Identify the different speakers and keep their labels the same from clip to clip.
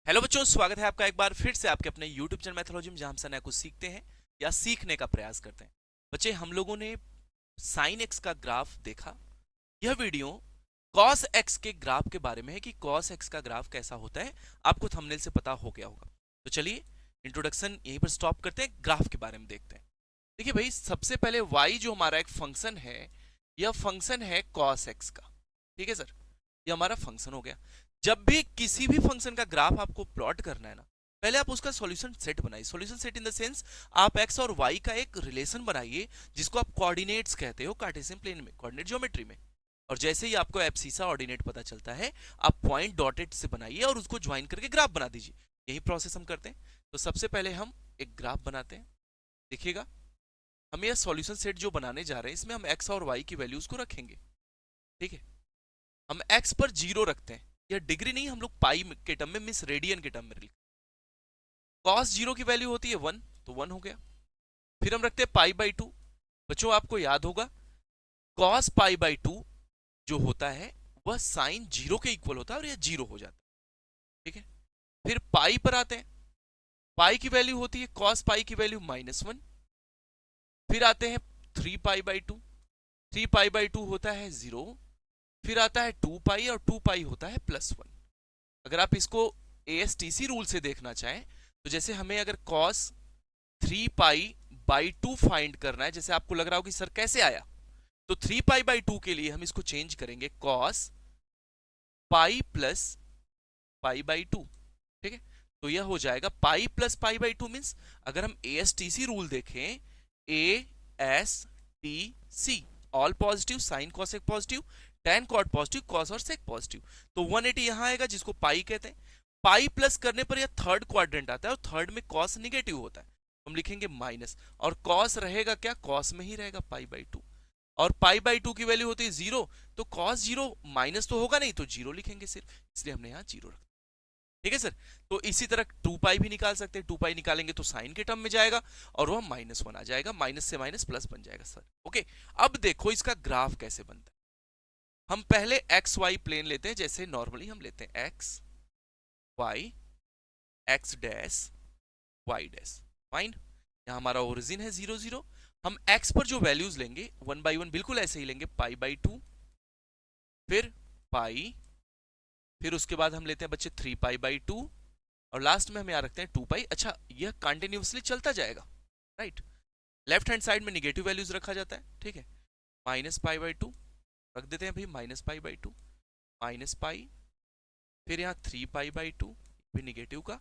Speaker 1: Hello बच्चों, स्वागत है आपका एक बार फिर से आपके अपने YouTube चैनल मैथोलॉजी में, जहां हम नया कुछ सीखते हैं या सीखने का प्रयास करते हैं। बच्चे, हम लोगों ने साइन एक्स का ग्राफ देखा। यह वीडियो कॉस एक्स के ग्राफ के बारे में है कि कॉस एक्स का ग्राफ कैसा होता है। आपको थंबनेल से पता हो गया होगा। तो चलिए इंट्रोडक्शन यहीं पर स्टॉप करते हैं, ग्राफ के बारे में देखते हैं। देखिए भाई, सबसे पहले y जो हमारा एक फंक्शन है, यह फंक्शन है कॉस एक्स का। ठीक है सर, ये हमारा फंक्शन हो गया। जब भी किसी भी फंक्शन का ग्राफ आपको प्लॉट करना है ना, पहले आप उसका सॉल्यूशन सेट बनाइए। Solution set in the sense, आप x और y का एक रिलेशन बनाइए जिसको आप कोऑर्डिनेट्स कहते हो कार्टेशियन प्लेन में, कोऑर्डिनेट ज्योमेट्री में। और जैसे ही आपको एब्सिसा ऑर्डिनेट पता चलता है, आप पॉइंट डॉटेड से बनाइए और उसको ज्वाइन करके ग्राफ बना दीजिए। यही प्रोसेस हम करते हैं। तो सबसे पहले हम एक ग्राफ बनाते हैं। देखिएगा, हम यह सॉल्यूशन सेट जो बनाने जा रहे हैं, इसमें हम x और y की वैल्यूज को रखेंगे। ठीक है, हम x पर 0 रखते हैं। यह डिग्री नहीं, हम लोग पाई के टर्म में, मिस रेडियन के टर्म में लिखते हैं। cos 0 की वैल्यू होती है 1, तो 1 हो गया। फिर हम रखते हैं पाई बाई 2। बच्चों, आपको याद होगा cos पाई बाई 2 जो होता है वह साइन 0 के इक्वल होता है और यह 0 हो जाता है। ठीक है, फिर पाई पर आते हैं। पाई की वैल्यू होती है cos पाई की वैल्यू -1। फिर आते हैं 3 पाई बाई 2। 3 पाई बाई 2 होता है 0। फिर आता है 2 पाई और 2 पाई होता है +1। अगर आप इसको ASTC रूल से देखना चाहें, तो जैसे हमें अगर cos 3 पाई बाई 2 फाइंड करना है, जैसे आपको लग रहा हो कि सर कैसे आया, तो 3 पाई बाई 2 के लिए हम इसको चेंज करेंगे cos pi plus pi by 2। ठीक है, तो यह हो जाएगा pi plus pi by 2 means, अगर हम ASTC रूल देखें, ASTC all positive, sine cosec positive, tan cot positive, cos और सेक पॉजिटिव, तो 180 यहां आएगा जिसको पाई कहते हैं। पाई प्लस करने पर यह थर्ड क्वाड्रेंट आता है और थर्ड में कॉस निगेटिव होता है, हम लिखेंगे माइनस। और कॉस रहेगा क्या, कॉस में ही रहेगा पाई बाई 2। और पाई बाई 2 की वैल्यू होती है 0, तो कॉस 0 माइनस तो होगा नहीं, तो 0 लिखेंगे सिर्फ, इसलिए हमने यहां 0 रखा। ठीक है सर, तो इसी तरह 2 पाई भी निकाल सकते हैं। 2 पाई निकालेंगे तो साइन के टर्म में जाएगा और वह -1 आ जाएगा, माइनस से माइनस प्लस बन जाएगा सर। ओके, अब देखो इसका ग्राफ कैसे बनता है। हम पहले एक्स वाई प्लेन लेते हैं, जैसे नॉर्मली हम लेते हैं x y, x dash y dash. Fine, यहां हमारा ओरिजिन है 0 0। हम एक्स पर जो वैल्यूज लेंगे 1 बाई 1 बिल्कुल ऐसे ही लेंगे, पाई बाई 2, फिर पाई, फिर उसके बाद हम लेते हैं बच्चे 3 पाई बाई 2, और लास्ट में हम यहां रखते हैं 2 पाई। अच्छा, यह कंटिन्यूअसली चलता जाएगा, राइट। लेफ्ट हैंड साइड में निगेटिव वैल्यूज रखा जाता है। ठीक है, माइनस पाई बाई 2 रख देते हैं भाई, minus pi by 2, minus pi, फिर यहाँ 3 पाई बाई 2 भी निगेटिव का,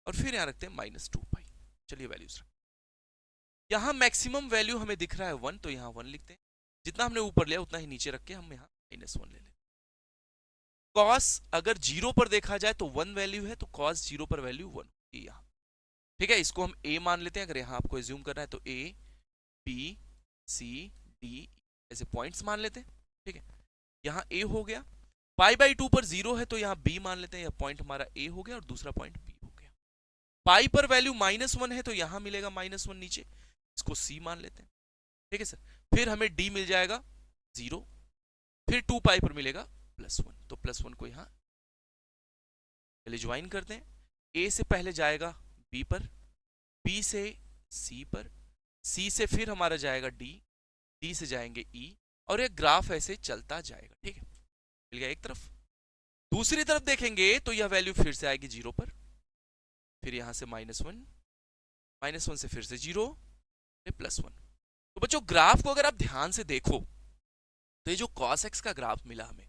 Speaker 1: और फिर यहाँ रखते हैं -2 पाई। चलिए वैल्यूज रख, यहाँ मैक्सिमम वैल्यू हमें दिख रहा है 1, तो यहाँ 1 लिखते हैं। जितना हमने ऊपर लिया उतना ही नीचे रख के हम यहाँ -1 ले लेते हैं। कॉस अगर 0 पर देखा जाए तो 1 वैल्यू है, तो कॉस 0 पर वैल्यू 1 होगी यहाँ। ठीक है, इसको हम a मान लेते हैं। अगर यहाँ आपको एज्यूम करना है तो a b c d ऐसे पॉइंट्स मान लेते हैं। ठीक है, यहाँ a हो गया। पाई बाई 2 पर 0 है, तो यहाँ b मान लेते हैं। यह पॉइंट हमारा a हो गया और दूसरा पॉइंट b हो गया। पाई पर वैल्यू -1 है, तो यहाँ मिलेगा -1 नीचे, इसको c मान लेते हैं। ठीक है सर, फिर हमें d मिल जाएगा 0, फिर 2 पाई पर मिलेगा +1, तो +1 को यहाँ पहले ज्वाइन करते हैं। a से पहले जाएगा b पर, b से c पर, c से फिर हमारा जाएगा d, d से जाएंगे e, और ये ग्राफ ऐसे चलता जाएगा। ठीक है, मिल गया एक तरफ। दूसरी तरफ देखेंगे तो यह वैल्यू फिर से आएगी 0 पर, फिर यहां से -1, -1 से फिर से 0, फिर +1। तो बच्चों, ग्राफ को अगर आप ध्यान से देखो, तो ये जो cos x का ग्राफ मिला हमें,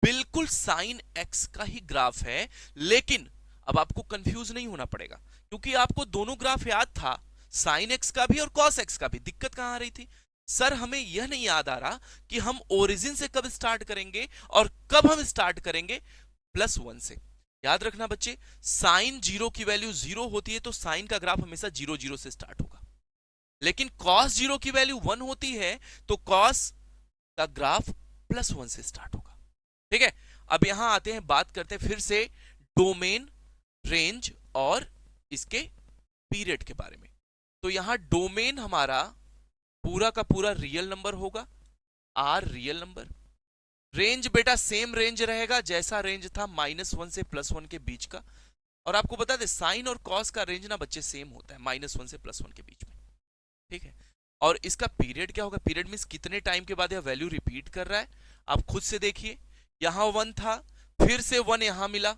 Speaker 1: बिल्कुल साइन x का ही ग्राफ है। लेकिन अब आपको कंफ्यूज नहीं होना पड़ेगा, क्योंकि आपको दोनों ग्राफ याद था, साइन x का भी और cos x का भी। दिक्कत कहां आ रही थी सर, हमें यह नहीं याद आ रहा कि हम ओरिजिन से कब स्टार्ट करेंगे और कब हम स्टार्ट करेंगे +1 से। याद रखना बच्चे, साइन 0 की वैल्यू 0 होती है, तो साइन का ग्राफ हमेशा 0 0 से स्टार्ट होगा। लेकिन cos 0 की वैल्यू 1 होती है, तो cos का ग्राफ +1 से स्टार्ट होगा। ठीक है, अब यहां आते हैं, बात करते हैं फिर से डोमेन, रेंज और इसके पीरियड के बारे में। तो यहां डोमेन हमारा पूरा का पूरा रियल नंबर होगा, r रियल नंबर। रेंज बेटा सेम रेंज रहेगा जैसा रेंज था -1 से +1 के बीच का। और आपको बता दे साइन और कॉस का रेंज ना बच्चे सेम होता है -1 से +1 के बीच में, ठीक है। और इसका पीरियड क्या होगा, पीरियड मींस कितने टाइम के बाद यह वैल्यू रिपीट कर रहा है, आप खुद से देखिए। यहां 1 था, फिर से 1 यहां मिला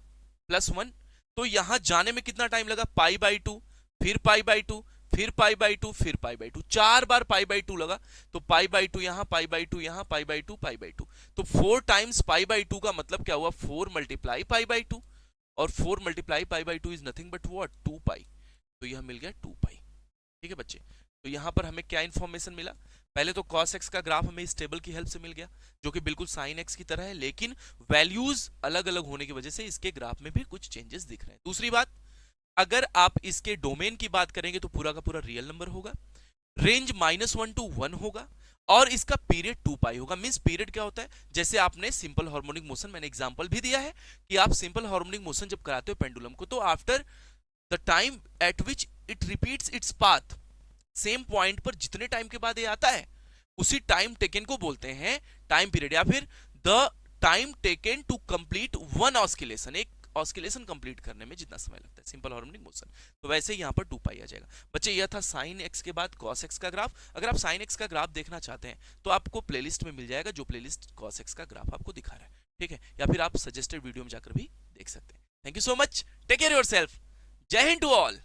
Speaker 1: +1, तो यहां जाने में कितना टाइम लगा, π/2, फिर π/2, फिर π/2, फिर π/2, 4 बार π/2 लगा। तो π/2 यहां, π/2 यहां, π/2 π/2, तो 4 टाइम्स π/2 का मतलब क्या हुआ, 4 मल्टीप्लाई π/2, और 4 multiply π/2 is nothing but what, 2π। तो यह मिल गया 2π, ठीक है बच्चे। तो यहां पर हमें क्या इंफॉर्मेशन मिला, पहले तो cos x का ग्राफ हमें इस टेबल की हेल्प से मिल गया, जो कि बिल्कुल sin x की तरह है, लेकिन वैल्यूज अलग अलग होने की वजह से इसके ग्राफ में भी कुछ चेंजेस दिख रहे हैं। दूसरी बात, अगर आप इसके डोमेन की बात करेंगे तो पूरा का पूरा रियल नंबर होगा, रेंज -1 to 1 होगा, और इसका पीरियड 2π होगा। मींस पीरियड क्या होता है, जैसे आपने सिंपल हार्मोनिक मोशन, मैंने एग्जांपल भी दिया है कि आप सिंपल हार्मोनिक मोशन जब कराते हो पेंडुलम को, तो after the time eight which it repeats its path, same point पर जितने टाइम के बाद ये आता है, उसी टाइम टेकन को बोलते हैं टाइम पीरियड, या फिर the time taken to complete one oscillation, एक ऑस्किलेशन कंप्लीट करने में जितना समय लगता है सिंपल हार्मोनिक मोशन। तो वैसे ही यहां पर 2π आ जाएगा। बच्चे यह था साइन एक्स के बाद कॉस एक्स का ग्राफ। अगर आप साइन एक्स का ग्राफ देखना चाहते हैं तो आपको प्लेलिस्ट में मिल जाएगा, जो प्लेलिस्ट कॉस एक्स का ग्राफ आपको दिखा रहा है, ठीक है। या फिर आप सजेस्टेड वीडियो में जाकर भी देख सकते हैं। Thank you so much, take care yourself, जय हिंद टू ऑल।